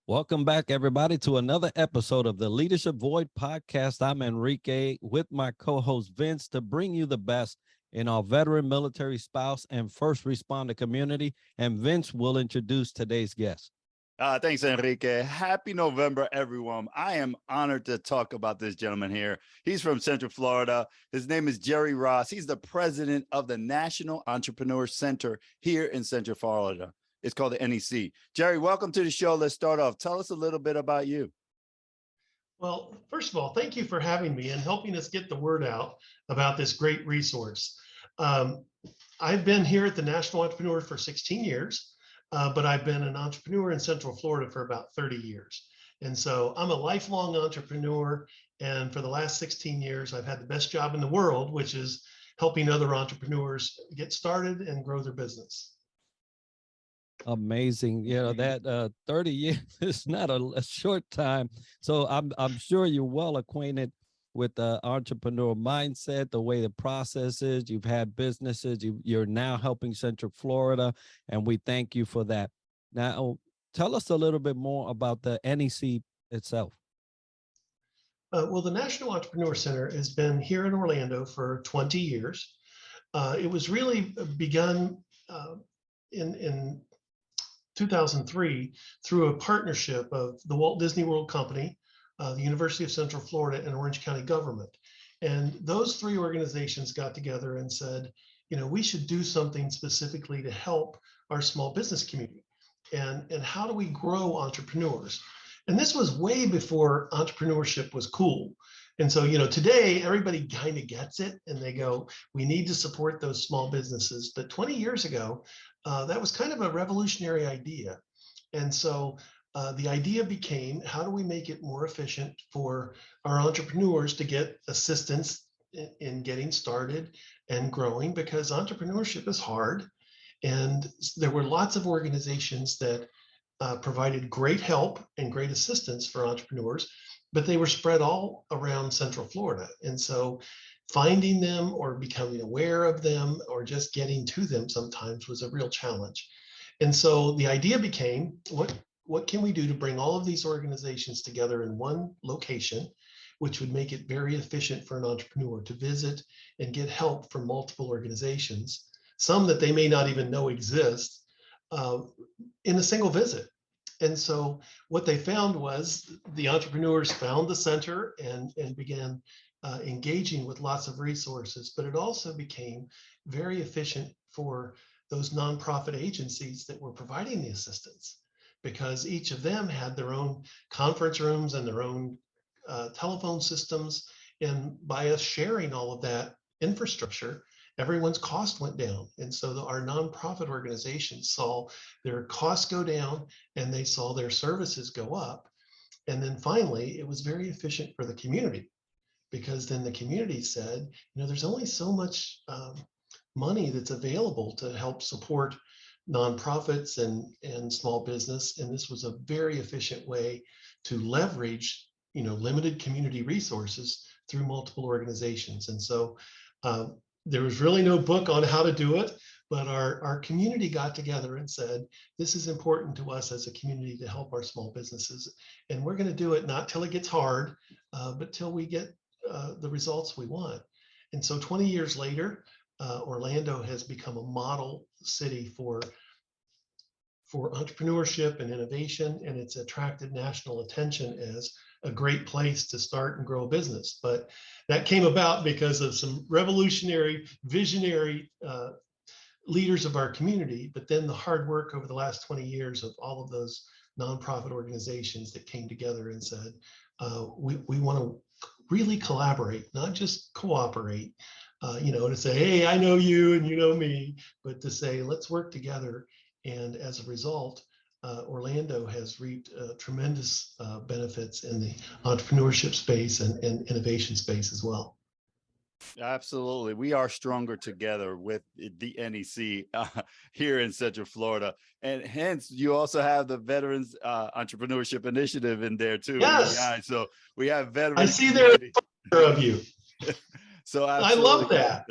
Welcome back, everybody, to another episode of the Leadership Void podcast. I'm Enrique with my co-host Vince to bring you the best in our veteran military spouse and first responder community. And Vince will introduce today's guest. Thanks, Enrique. Happy November, everyone. I am honored to talk about this gentleman here. He's from Central Florida. His name is Jerry Ross. He's the president of the National Entrepreneur Center here in Central Florida. It's called the NEC. Jerry, welcome to the show. Let's start off. Tell us a little bit about you. Well, first of all, thank you for having me and helping us get the word out about this great resource. I've been here at the National Entrepreneur for 16 years, but I've been an entrepreneur in Central Florida for about 30 years. And so I'm a lifelong entrepreneur. And for the last 16 years, I've had the best job in the world, which is helping other entrepreneurs get started and grow their business. Amazing. You know, that 30 years is not a short time. So I'm sure you're well acquainted with the entrepreneur mindset, the way the process is. You've had businesses. You're now helping Central Florida, and we thank you for that. Now, tell us a little bit more about the NEC itself. Well, the National Entrepreneur Center has been here in Orlando for 20 years. It was really begun in 2003 through a partnership of the Walt Disney World Company, the University of Central Florida, and Orange County government. And those three organizations got together and said, you know, we should do something specifically to help our small business community. And how do we grow entrepreneurs? And this was way before entrepreneurship was cool. And so, you know, today everybody kind of gets it and they go, we need to support those small businesses. But 20 years ago, that was kind of a revolutionary idea. And so the idea became, how do we make it more efficient for our entrepreneurs to get assistance in getting started and growing? Because entrepreneurship is hard. And there were lots of organizations that provided great help and great assistance for entrepreneurs, but they were spread all around Central Florida. And so finding them or becoming aware of them or just getting to them sometimes was a real challenge. And so the idea became, what can we do to bring all of these organizations together in one location, which would make it very efficient for an entrepreneur to visit and get help from multiple organizations, some that they may not even know exist, in a single visit. And so what they found was the entrepreneurs found the center and began engaging with lots of resources, but it also became very efficient for those nonprofit agencies that were providing the assistance, because each of them had their own conference rooms and their own telephone systems. And by us sharing all of that infrastructure, everyone's cost went down. And so our nonprofit organizations saw their costs go down and they saw their services go up. And then finally, it was very efficient for the community, because then the community said, you know, there's only so much money that's available to help support nonprofits and small business. And this was a very efficient way to leverage, you know, limited community resources through multiple organizations. And so there was really no book on how to do it, but our community got together and said, this is important to us as a community to help our small businesses. And we're going to do it not till it gets hard, but till we get the results we want. And so 20 years later, Orlando has become a model city for entrepreneurship and innovation, and it's attracted national attention as a great place to start and grow a business. But that came about because of some revolutionary, visionary leaders of our community, but then the hard work over the last 20 years of all of those nonprofit organizations that came together and said, we want to really collaborate, not just cooperate, you know, to say, hey, I know you and you know me, but to say, let's work together. And as a result, Orlando has reaped tremendous benefits in the entrepreneurship space and innovation space as well. Absolutely. We are stronger together with the NEC here in Central Florida. And hence, you also have the Veterans Entrepreneurship Initiative in there too. Yes. So we have veterans. I see there a picture of you. So I love that.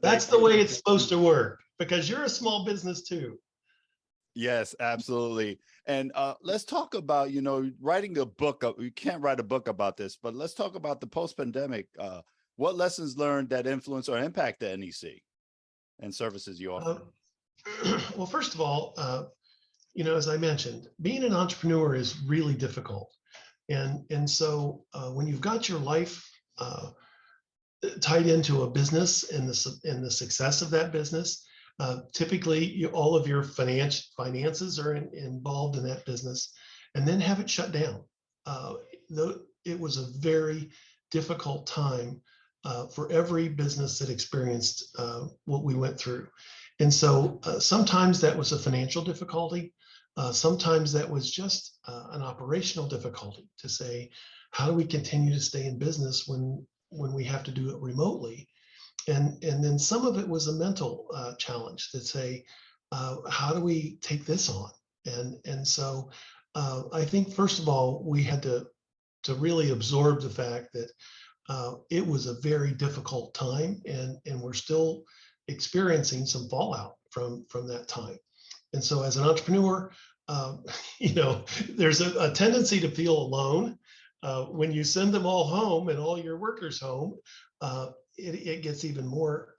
That's the way it's supposed to work, because you're a small business too. Yes, absolutely. And let's talk about, writing a book. You can't write a book about this, but let's talk about the post-pandemic. What lessons learned that influence or impact the NEC and services you Uh, offer? well, first of all, as I mentioned, being an entrepreneur is really difficult. And so when you've got your life tied into a business and the success of that business, typically all of your finances are involved in that business, and then have it shut down. Uh, it was a very difficult time for every business that experienced what we went through. And so sometimes that was a financial difficulty. Sometimes that was just an operational difficulty to say, how do we continue to stay in business when we have to do it remotely? And then some of it was a mental challenge that say, how do we take this on? And so I think first of all we had to really absorb the fact that it was a very difficult time, and we're still experiencing some fallout from that time. And so as an entrepreneur, uh, there's a tendency to feel alone. When you send them all home and all your workers home, it gets even more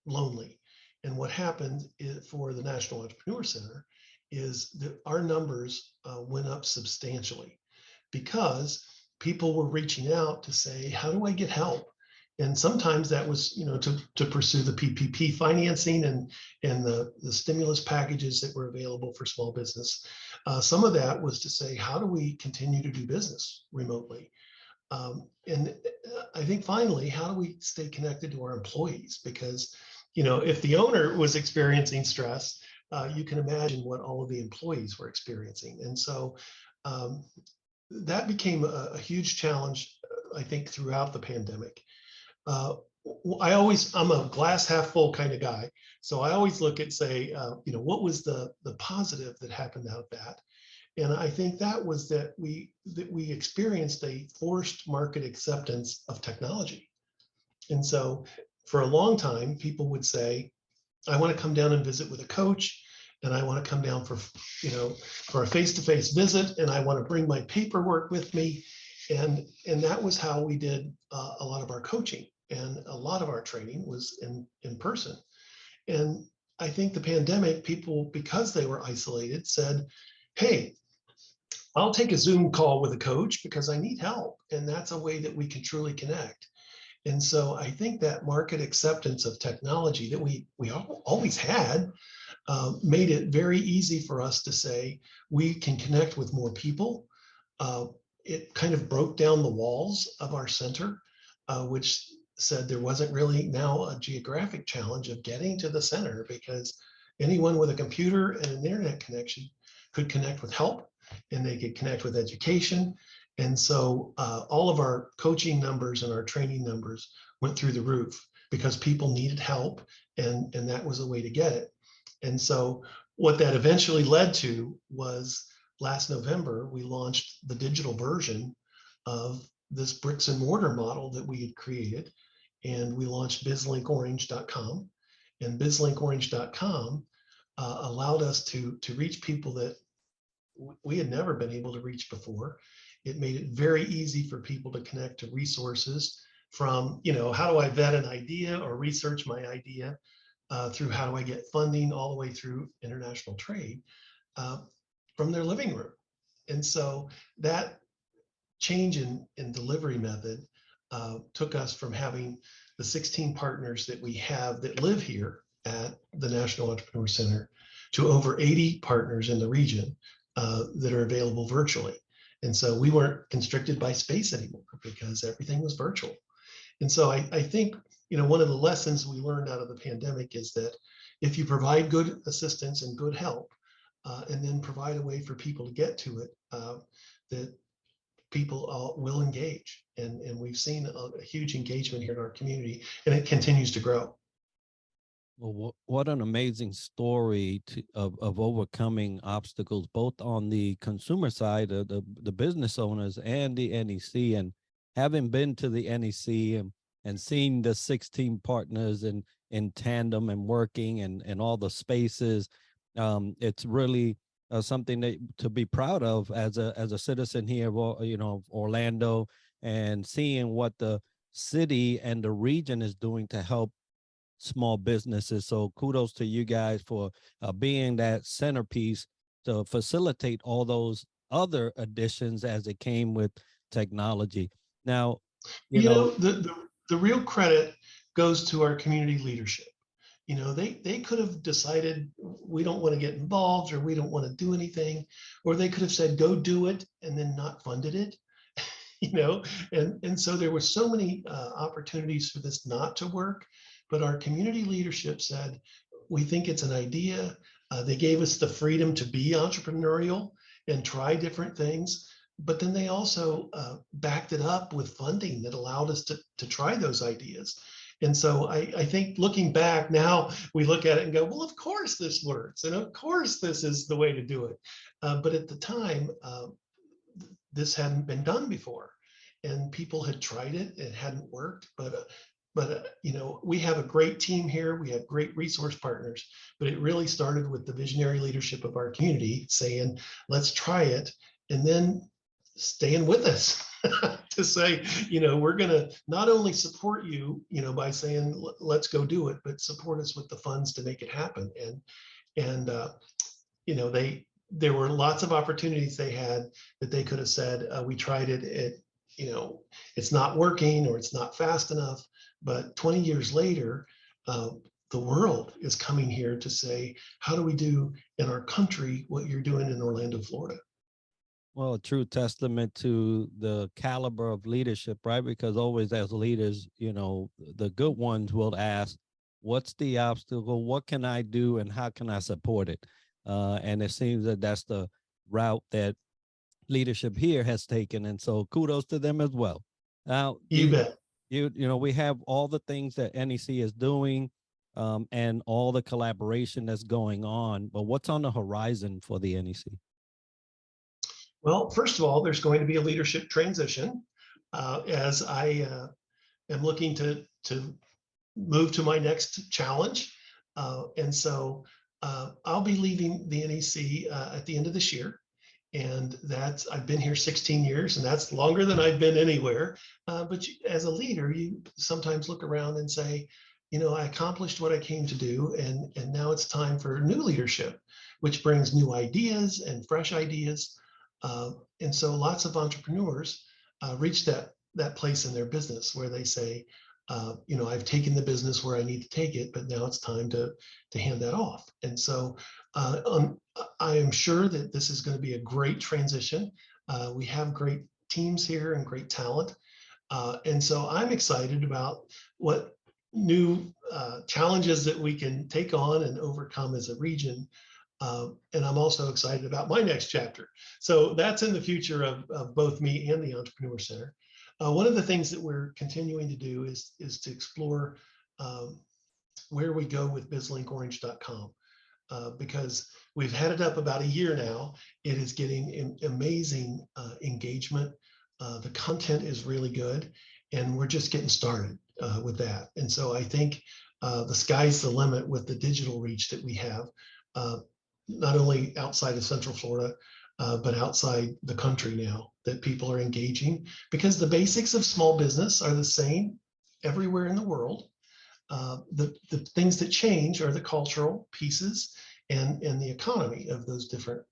lonely. And what happened for the National Entrepreneur Center is that our numbers went up substantially because people were reaching out to say, how do I get help? And sometimes that was, to pursue the PPP financing and the stimulus packages that were available for small business. Some of that was to say, how do we continue to do business remotely? And I think finally, how do we stay connected to our employees? Because, if the owner was experiencing stress, you can imagine what all of the employees were experiencing. And so um, that became a huge challenge, I think, throughout the pandemic. Uh, I'm a glass half full kind of guy. So I always look at, say, what was the positive that happened out of that? And I think that was that we experienced a forced market acceptance of technology. And so for a long time, people would say, I want to come down and visit with a coach, and I want to come down for a face-to-face visit, and I want to bring my paperwork with me. And that was how we did a lot of our coaching, and a lot of our training was in person. And I think the pandemic, people, because they were isolated, said, hey, I'll take a Zoom call with a coach because I need help. And that's a way that we can truly connect. And so I think that market acceptance of technology that we always had made it very easy for us to say we can connect with more people. It kind of broke down the walls of our center, which said there wasn't really now a geographic challenge of getting to the center, because anyone with a computer and an internet connection could connect with help, and they could connect with education. And so all of our coaching numbers and our training numbers went through the roof because people needed help, and that was a way to get it. And so what that eventually led to was last November, we launched the digital version of this bricks and mortar model that we had created. And we launched bizlinkorange.com. And bizlinkorange.com allowed us to reach people that we had never been able to reach before. It made it very easy for people to connect to resources from, how do I vet an idea or research my idea, through how do I get funding, all the way through international trade, uh, from their living room. And so that change in delivery method took us from having the 16 partners that we have that live here at the National Entrepreneur Center to over 80 partners in the region that are available virtually. And so we weren't constricted by space anymore because everything was virtual. And so I think, one of the lessons we learned out of the pandemic is that if you provide good assistance and good help, and then provide a way for people to get to it, that people will engage. And we've seen a huge engagement here in our community, and it continues to grow. Well, what an amazing story of overcoming obstacles, both on the consumer side, of the business owners, and the NEC. And having been to the NEC and seeing the 16 partners in tandem and working and all the spaces, It's really something that to be proud of as a citizen here of of Orlando, and seeing what the city and the region is doing to help small businesses. So kudos to you guys for being that centerpiece to facilitate all those other additions as it came with technology. Now, you You know, know, the real credit goes to our community leadership. You know, they could have decided we don't want to get involved or we don't want to do anything, or they could have said go do it and then not funded it. You know, and so there were so many opportunities for this not to work, but our community leadership said we think it's an idea. They gave us the freedom to be entrepreneurial and try different things, but then they also backed it up with funding that allowed us to try those ideas. And so I think looking back now, we look at it and go, well, of course this works. And of course this is the way to do it. But at the time, this hadn't been done before, and people had tried it. It hadn't worked, but you know, we have a great team here. We have great resource partners, but it really started with the visionary leadership of our community saying, let's try it, and then staying with us to say, you know, we're going to not only support you, you know, by saying, let's go do it, but support us with the funds to make it happen. And you know, there were lots of opportunities they had that they could have said, we tried it, you know, it's not working or it's not fast enough. But 20 years later, the world is coming here to say, how do we do in our country what you're doing in Orlando, Florida? well, a true testament to the caliber of leadership, right? Because always as leaders, the good ones will ask, what's the obstacle? What can I do? And how can I support it? And it seems that that's the route that leadership here has taken. And so kudos to them as well. Now, You bet. we have all the things that NEC is doing, and all the collaboration that's going on, but what's on the horizon for the NEC? Well, first of all, there's going to be a leadership transition as I am looking to move to my next challenge. And so I'll be leaving the NEC at the end of this year. And I've been here 16 years, and that's longer than I've been anywhere. But as a leader, you sometimes look around and say, you know, I accomplished what I came to do, and now it's time for new leadership, which brings new ideas and fresh ideas. And so lots of entrepreneurs reach that place in their business where they say, you know, I've taken the business where I need to take it, but now it's time to hand that off. And so I am sure that this is going to be a great transition. We have great teams here and great talent. And so I'm excited about what new challenges that we can take on and overcome as a region. And I'm also excited about my next chapter. So that's in the future of both me and the Entrepreneur Center. One of the things that we're continuing to do is to explore where we go with bizlinkorange.com. Because we've had it up about a year now. It is getting amazing engagement. The content is really good, and we're just getting started with that. And so I think the sky's the limit with the digital reach that we have, not only outside of Central Florida, but outside the country now, that people are engaging, because the basics of small business are the same everywhere in the world. The things that change are the cultural pieces and the economy of those different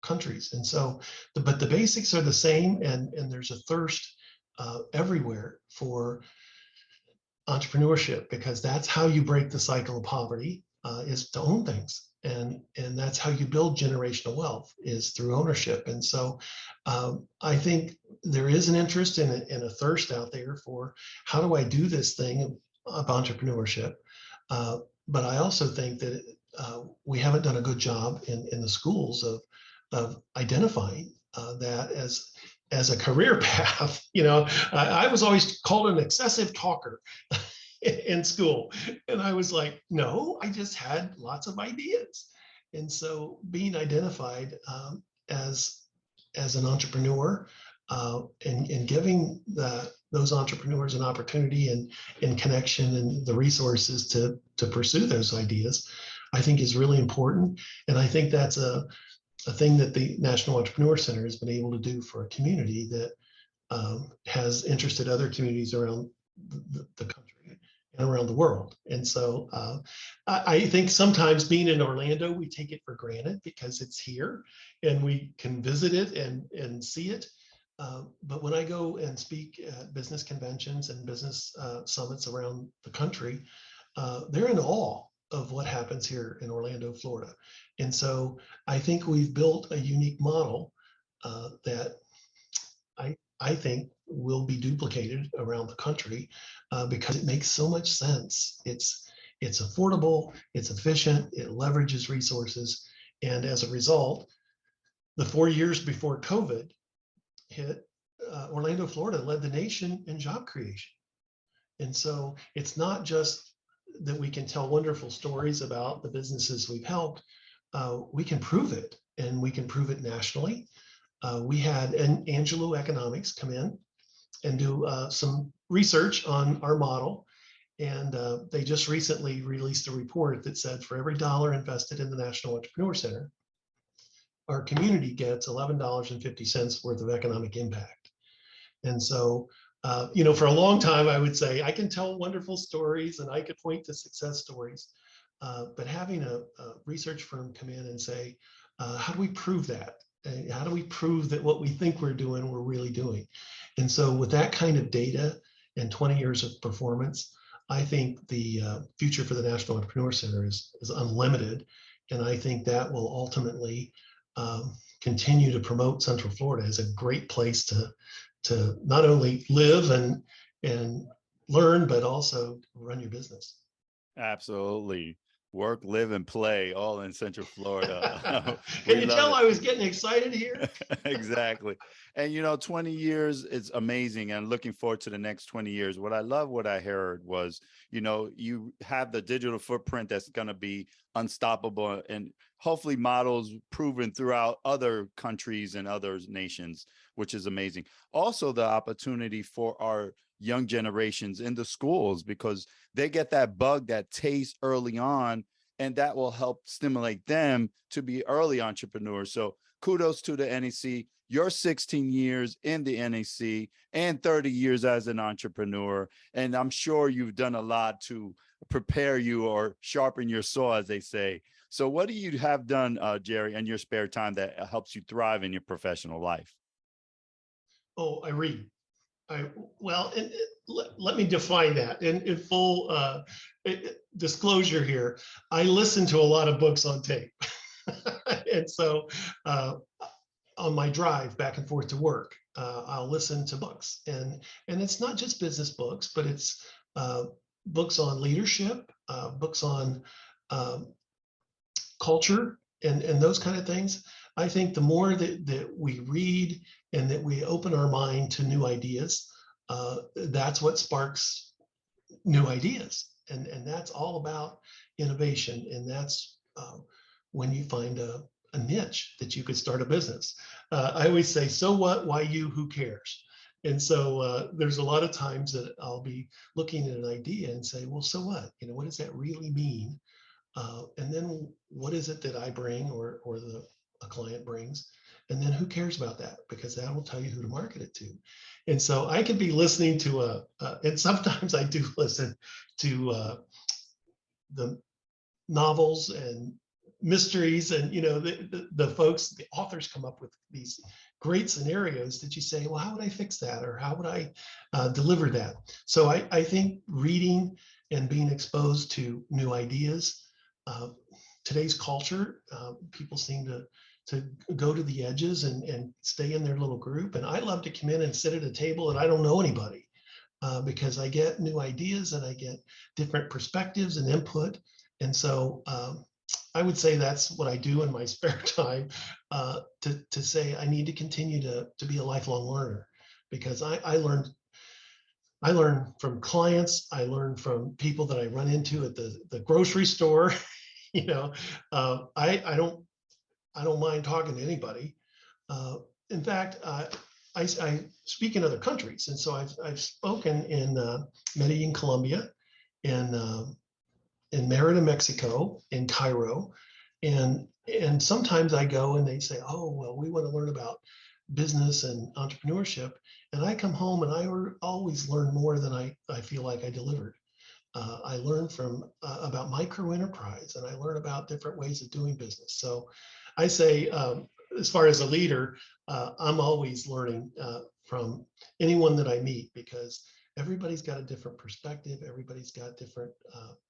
countries. And so, but the basics are the same, and there's a thirst everywhere for entrepreneurship, because that's how you break the cycle of poverty, is to own things. And that's how you build generational wealth, is through ownership. And so I think there is an interest and a thirst out there for, how do I do this thing of entrepreneurship? But I also think that we haven't done a good job in the schools of identifying that as a career path. You know, I was always called an excessive talker in school, and I was like, no, I just had lots of ideas. And so being identified as an entrepreneur, and giving those entrepreneurs an opportunity and connection and the resources to pursue those ideas, I think is really important. And I think that's a thing that the National Entrepreneur Center has been able to do for a community that has interested other communities around the country and around the world. And so I think sometimes being in Orlando, we take it for granted because it's here and we can visit it and see it. But when I go and speak at business conventions and business summits around the country, they're in awe of what happens here in Orlando, Florida. And so I think we've built a unique model that I think will be duplicated around the country because it makes so much sense. It's affordable, it's efficient, it leverages resources. And as a result, the 4 years before COVID hit, Orlando, Florida led the nation in job creation. And so it's not just that we can tell wonderful stories about the businesses we've helped. We can prove it, and we can prove it nationally. We had an Angelo Economics come in and do some research on our model. And they just recently released a report that said for every dollar invested in the National Entrepreneur Center, our community gets $11.50 worth of economic impact. And so, for a long time, I would say I can tell wonderful stories and I could point to success stories. But having a research firm come in and say, how do we prove that? How do we prove that what we think we're doing, we're really doing? And so with that kind of data and 20 years of performance, I think the future for the National Entrepreneur Center is unlimited. And I think that will ultimately continue to promote Central Florida as a great place to not only live and learn, but also run your business. Absolutely. Work, live, and play all in Central Florida. Can you tell I was getting excited here? Exactly. And 20 years is amazing, and looking forward to the next 20 years. What I heard was, you have the digital footprint that's going to be unstoppable, and hopefully models proven throughout other countries and other nations, which is amazing. Also, the opportunity for our young generations in the schools, because they get that bug, that taste early on, and that will help stimulate them to be early entrepreneurs. So kudos to the NEC. You're 16 years in the NEC and 30 years as an entrepreneur. And I'm sure you've done a lot to prepare you or sharpen your saw, as they say. So what do you have done, Jerry, in your spare time that helps you thrive in your professional life? Oh, I read. Let me define that in full disclosure here. I listen to a lot of books on tape. And so on my drive back and forth to work, I'll listen to books. And it's not just business books, but it's books on leadership, books on culture, and those kind of things. I think the more that we read and that we open our mind to new ideas, that's what sparks new ideas. And that's all about innovation. And that's when you find a niche that you could start a business. I always say, so what, why you, who cares? And so there's a lot of times that I'll be looking at an idea and say, well, so what? What does that really mean? And then what is it that I bring or a client brings? And then who cares about that? Because that will tell you who to market it to. And so I could be listening to and sometimes I do listen to the novels and mysteries, and the folks, the authors come up with these great scenarios that you say, well, how would I fix that? Or how would I deliver that? So I think reading and being exposed to new ideas, today's culture, people seem to go to the edges and stay in their little group. And I love to come in and sit at a table and I don't know anybody because I get new ideas and I get different perspectives and input. And so I would say that's what I do in my spare time, to say I need to continue to be a lifelong learner, because I learn from clients. I learn from people that I run into at the grocery store. I don't mind talking to anybody. In fact, I speak in other countries, and so I've spoken in Medellin, Colombia, in in Merida, Mexico, in Cairo, and sometimes I go and they say, oh, well, we want to learn about business and entrepreneurship. And I come home and I always learn more than I feel like I delivered. I learn from about micro enterprise, and I learn about different ways of doing business. So I say, as far as a leader, I'm always learning from anyone that I meet, because everybody's got a different perspective. Everybody's got different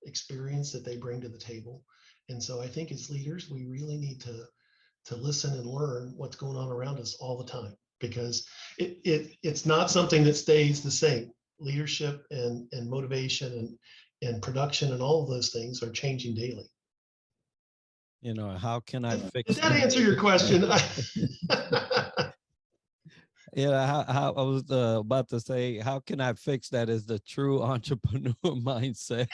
experience that they bring to the table. And so I think as leaders, we really need to listen and learn what's going on around us all the time, because it's not something that stays the same. Leadership and motivation and production and all of those things are changing daily. How can I Did fix that that? answer your question? How I was about to say, how can I fix that is the true entrepreneur mindset,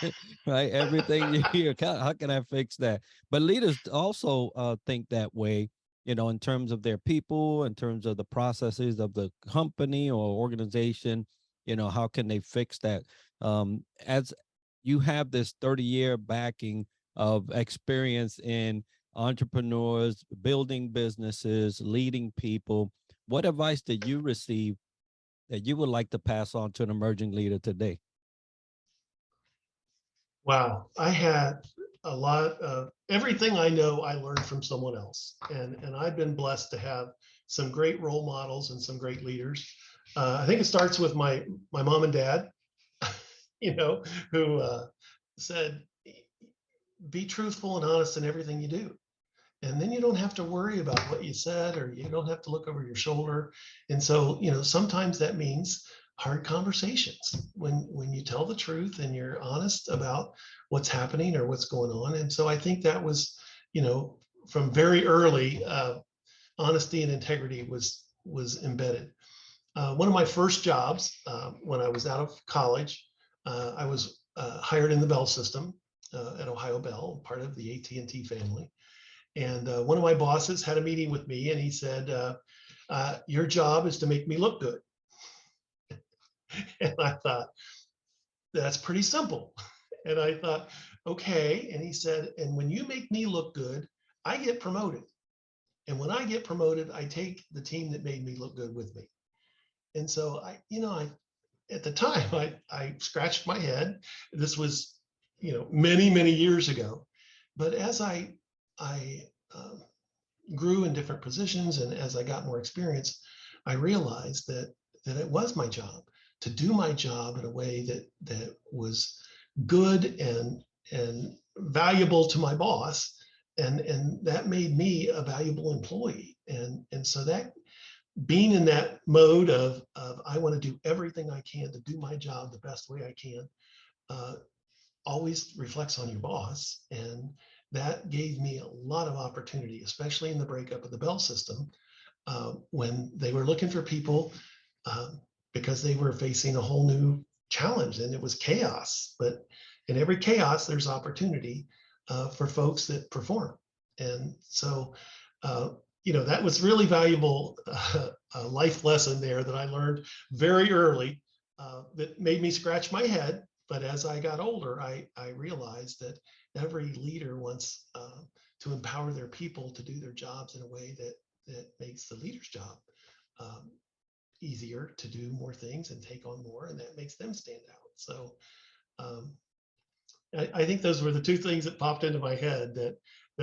right? Everything you hear, how can I fix that? But leaders also think that way, in terms of their people, in terms of the processes of the company or organization, how can they fix that? As you have this 30-year backing of experience in entrepreneurs, building businesses, leading people, what advice did you receive that you would like to pass on to an emerging leader today? Wow, I had a lot of everything I know I learned from someone else, and I've been blessed to have some great role models and some great leaders. I think it starts with my mom and dad, who said, "Be truthful and honest in everything you do." And then you don't have to worry about what you said, or you don't have to look over your shoulder. And so, sometimes that means hard conversations when you tell the truth and you're honest about what's happening or what's going on. And so I think that was, from very early, honesty and integrity was embedded. One of my first jobs, when I was out of college, I was hired in the Bell system at Ohio Bell, part of the AT&T family. And one of my bosses had a meeting with me, and he said, your job is to make me look good. And I thought, that's pretty simple. And I thought, okay. And he said, and when you make me look good, I get promoted. And when I get promoted, I take the team that made me look good with me. And so at the time, I scratched my head. This was, many, many years ago. But as I grew in different positions, and as I got more experience, I realized that it was my job to do my job in a way that was good and valuable to my boss, and that made me a valuable employee. And so that, being in that mode of I want to do everything I can to do my job the best way I can, always reflects on your boss. And that gave me a lot of opportunity, especially in the breakup of the Bell system, when they were looking for people, because they were facing a whole new challenge, and it was chaos. But in every chaos, there's opportunity for folks that perform. And so, that was really valuable life lesson there that I learned very early, that made me scratch my head. But as I got older, I realized that every leader wants to empower their people to do their jobs in a way that makes the leader's job easier to do more things and take on more, and that makes them stand out. So I think those were the two things that popped into my head that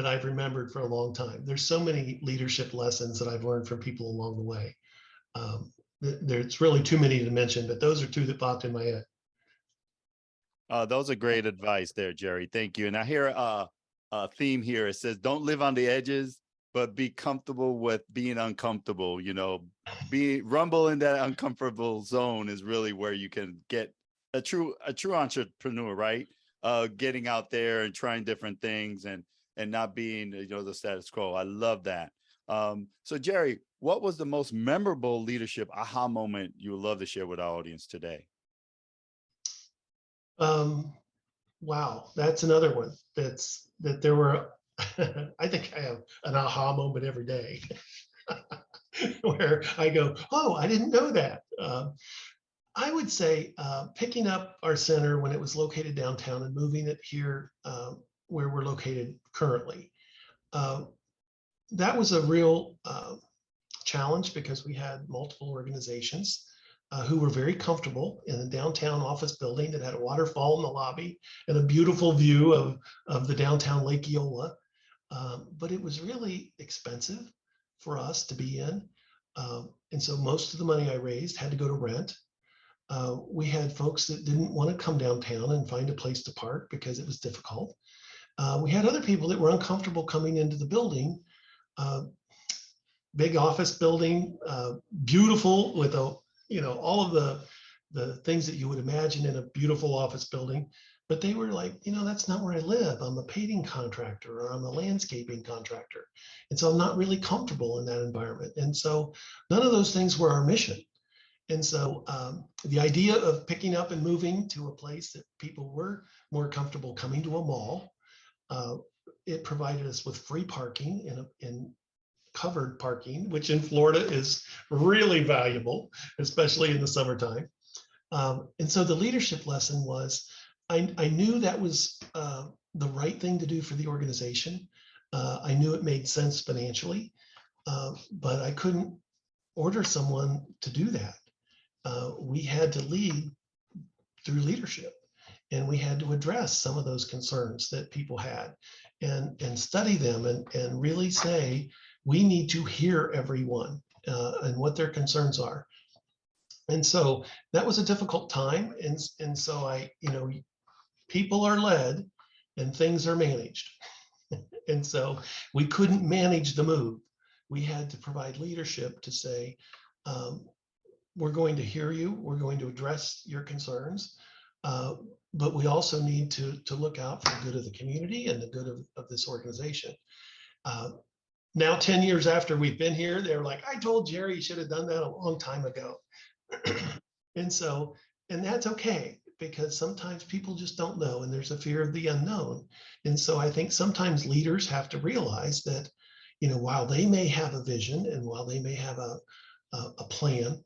I've remembered for a long time. There's so many leadership lessons that I've learned from people along the way. There's really too many to mention, but those are two that popped in my head. Those are great advice there, Jerry. Thank you. And I hear a theme here. It says, don't live on the edges, but be comfortable with being uncomfortable. Be rumble in that uncomfortable zone is really where you can get a true entrepreneur, right? Getting out there and trying different things and not being, the status quo. I love that. So Jerry, what was the most memorable leadership aha moment you would love to share with our audience today? Wow, that's another one that there were. I think I have an aha moment every day where I go, oh, I didn't know that. I would say picking up our center when it was located downtown and moving it here where we're located currently. Uh, that was a real challenge because we had multiple organizations who were very comfortable in a downtown office building that had a waterfall in the lobby and a beautiful view of the downtown Lake Eola. But it was really expensive for us to be in. And so most of the money I raised had to go to rent. We had folks that didn't want to come downtown and find a place to park because it was difficult. We had other people that were uncomfortable coming into the building. Uh, Big office building, beautiful with all of the things that you would imagine in a beautiful office building. But they were like, that's not where I live. I'm a paving contractor or I'm a landscaping contractor. And so I'm not really comfortable in that environment. And so none of those things were our mission. And so the idea of picking up and moving to a place that people were more comfortable coming to a mall, it provided us with free parking in covered parking, which in Florida is really valuable, especially in the summertime. And so the leadership lesson was, I knew that was the right thing to do for the organization. I knew it made sense financially, but I couldn't order someone to do that. We had to lead through leadership, and we had to address some of those concerns that people had and study them and really say, we need to hear everyone and what their concerns are. And so that was a difficult time. And so people are led and things are managed. And so we couldn't manage the move. We had to provide leadership to say, we're going to hear you, we're going to address your concerns, but we also need to look out for the good of the community and the good of this organization. Now, 10 years after we've been here, they're like, I told Jerry you should have done that a long time ago. And that's okay, because sometimes people just don't know, and there's a fear of the unknown. And so I think sometimes leaders have to realize that, while they may have a vision and while they may have a plan,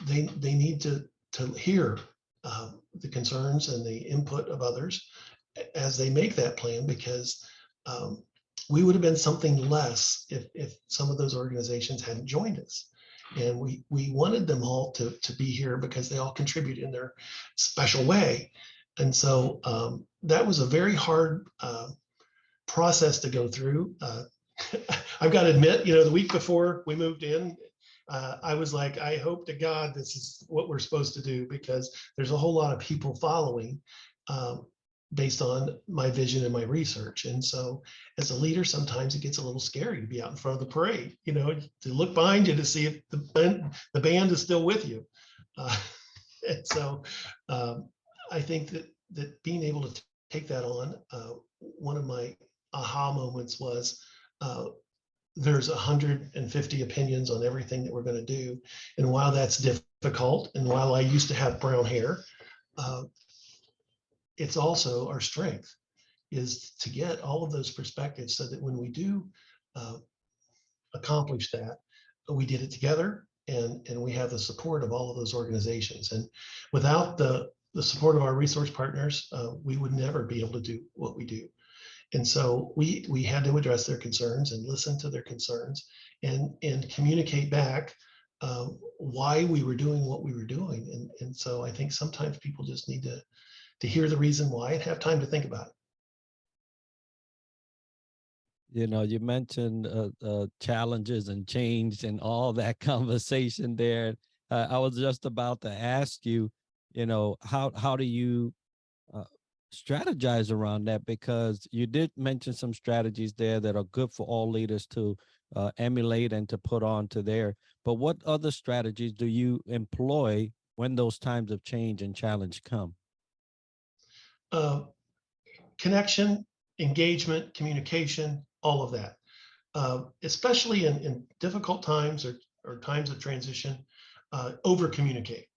they need to hear the concerns and the input of others as they make that plan, because we would have been something less if some of those organizations hadn't joined us. And we wanted them all to be here because they all contribute in their special way. And so that was a very hard process to go through. I've got to admit, the week before we moved in, I was like, I hope to God this is what we're supposed to do, because there's a whole lot of people following based on my vision and my research. And so as a leader, sometimes it gets a little scary to be out in front of the parade, to look behind you to see if the band is still with you. And so I think that being able to take that on, one of my aha moments was, there's 150 opinions on everything that we're going to do. And while that's difficult, and while I used to have brown hair, it's also our strength is to get all of those perspectives, so that when we do accomplish that, we did it together, and we have the support of all of those organizations. And without the support of our resource partners, we would never be able to do what we do. And so we had to address their concerns and listen to their concerns and communicate back why we were doing what we were doing. And so I think sometimes people just need to hear the reason why and have time to think about it. You mentioned challenges and change and all that conversation there. I was just about to ask you, how do you strategize around that? Because you did mention some strategies there that are good for all leaders to emulate and to put on to there. But what other strategies do you employ when those times of change and challenge come? Connection, engagement, communication, all of that. Especially in difficult times or times of transition, over communicate.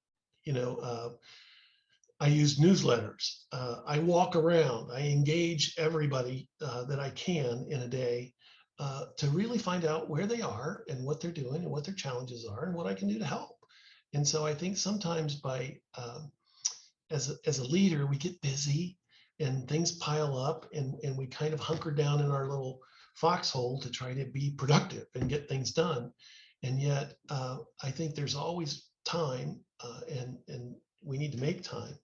I use newsletters. I walk around. I engage everybody that I can in a day to really find out where they are and what they're doing and what their challenges are and what I can do to help. And so I think sometimes as a leader, we get busy and things pile up, and we kind of hunker down in our little foxhole to try to be productive and get things done. And yet, I think there's always time, and we need to make time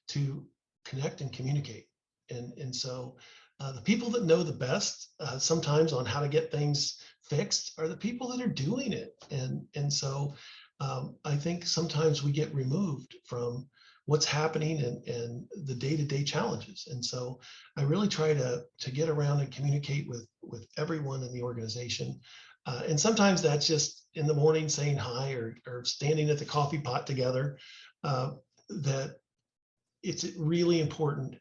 to connect and communicate. And so the people that know the best sometimes on how to get things fixed are the people that are doing it. And so I think sometimes we get removed from what's happening and the day-to-day challenges. And so I really try to get around and communicate with everyone in the organization. And sometimes that's just in the morning saying hi, or standing at the coffee pot together. That it's really important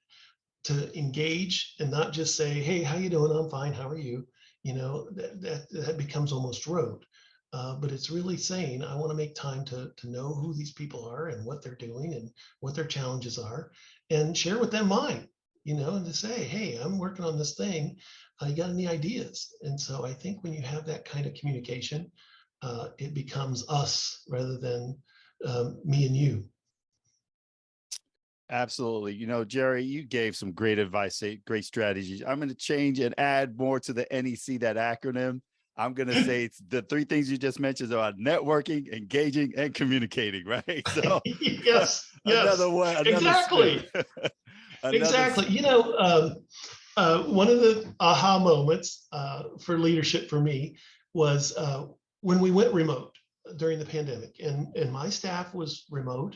to engage and not just say, hey, how you doing? I'm fine. How are you? You know, that becomes almost rote. But it's really saying, I want to make time to know who these people are and what they're doing and what their challenges are, and share with them mine, you know, and to say, hey, I'm working on this thing. You got any ideas? And so I think when you have that kind of communication, it becomes us rather than me and you. Absolutely. You know, Jerry, you gave some great advice, great strategies. I'm going to change and add more to the NEC, that acronym. I'm going to say it's the three things you just mentioned about networking, engaging, and communicating, right? So Yes, another yes, one, another spin. exactly. Another Exactly. You know, one of the aha moments for leadership for me was when we went remote during the pandemic, and my staff was remote,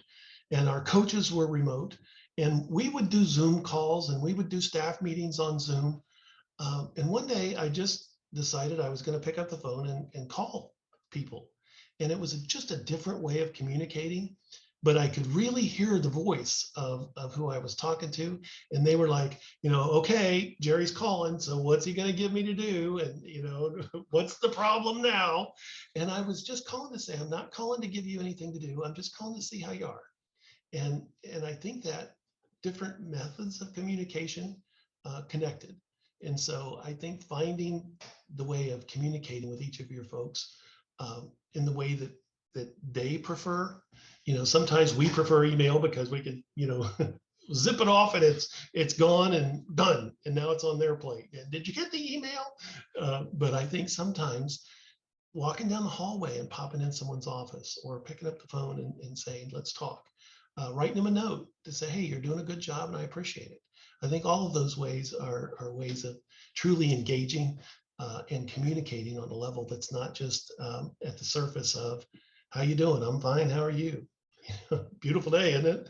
and our coaches were remote, and we would do Zoom calls and we would do staff meetings on Zoom. And one day I just decided I was going to pick up the phone and call people. And it was just a different way of communicating, but I could really hear the voice of who I was talking to. And they were like, you know, okay, Jerry's calling. So what's he going to give me to do? And, you know, what's the problem now? And I was just calling to say, I'm not calling to give you anything to do. I'm just calling to see how you are. And I think that different methods of communication connected. And so I think finding the way of communicating with each of your folks in the way that they prefer. You know, sometimes we prefer email because we can, you know, zip it off and it's gone and done, and now it's on their plate. And did you get the email? But I think sometimes walking down the hallway and popping in someone's office, or picking up the phone and saying, let's talk, writing them a note to say, hey, you're doing a good job and I appreciate it. I think all of those ways are ways of truly engaging and communicating on a level that's not just at the surface of, how you doing? I'm fine. How are you? Beautiful day, isn't it?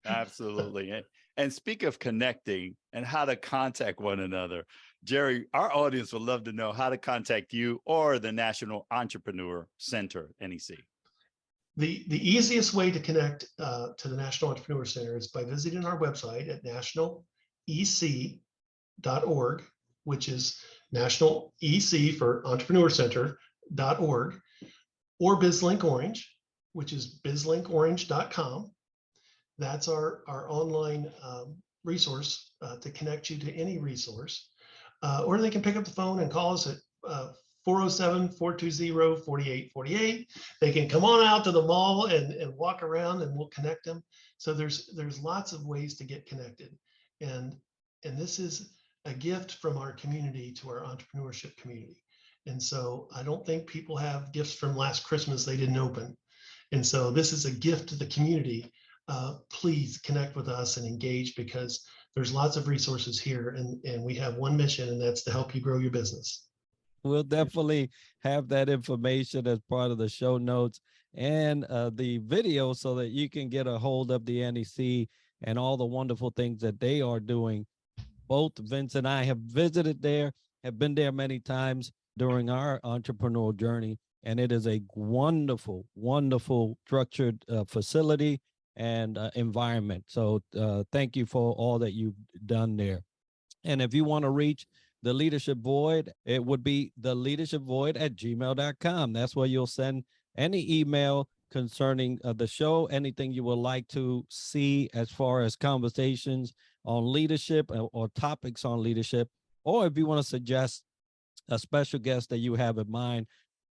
Absolutely. And speak of connecting and how to contact one another, Jerry, our audience would love to know how to contact you or the National Entrepreneur Center, NEC. The easiest way to connect to the National Entrepreneur Center is by visiting our website at nationalec.org, which is National EC for Entrepreneur Center.org, or BizLink Orange, which is bizlinkorange.com. That's our online resource to connect you to any resource. Or they can pick up the phone and call us at 407-420-4848. They can come on out to the mall and walk around, and we'll connect them. So there's lots of ways to get connected. And this is a gift from our community to our entrepreneurship community. And so I don't think people have gifts from last Christmas they didn't open. And so this is a gift to the community. Please connect with us and engage, because there's lots of resources here, and we have one mission, and that's to help you grow your business. We'll definitely have that information as part of the show notes and the video, so that you can get a hold of the NEC and all the wonderful things that they are doing. Both Vince and I have visited there, have been there many times during our entrepreneurial journey, and it is a wonderful, wonderful structured facility and environment. So thank you for all that you've done there. And if you want to reach the Leadership Void, it would be theleadershipvoid@gmail.com. That's where you'll send any email concerning the show, anything you would like to see as far as conversations on leadership or topics on leadership, or if you want to suggest a special guest that you have in mind,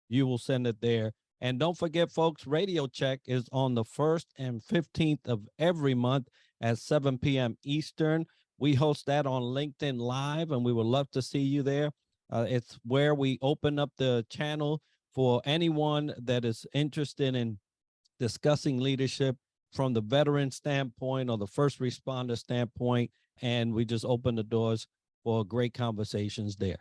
you will send it there, And don't forget, folks, Radio Check is on the 1st and 15th of every month at 7 p.m. Eastern. We host that on LinkedIn Live, and we would love to see you there. It's where we open up the channel for anyone that is interested in discussing leadership from the veteran standpoint or the first responder standpoint. And we just open the doors for great conversations there.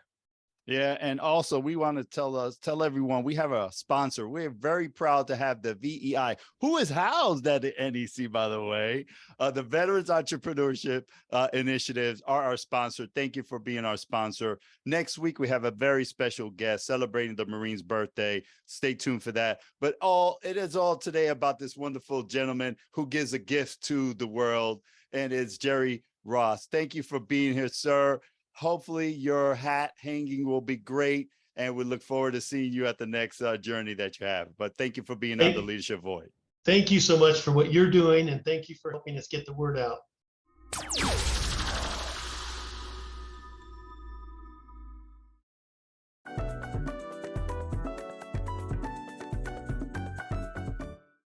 Yeah, and also we want to tell everyone we have a sponsor. We're very proud to have the VEI, who is housed at the NEC, by the way. The Veterans Entrepreneurship Initiatives are our sponsor. Thank you for being our sponsor. Next week we have a very special guest celebrating the Marine's birthday. Stay tuned for that. But it is all today about this wonderful gentleman who gives a gift to the world, and it's Jerry Ross. Thank you for being here, sir. Hopefully your hat hanging will be great, and we look forward to seeing you at the next journey that you have. But thank you for being on the Leadership Void. Thank you so much for what you're doing, and thank you for helping us get the word out.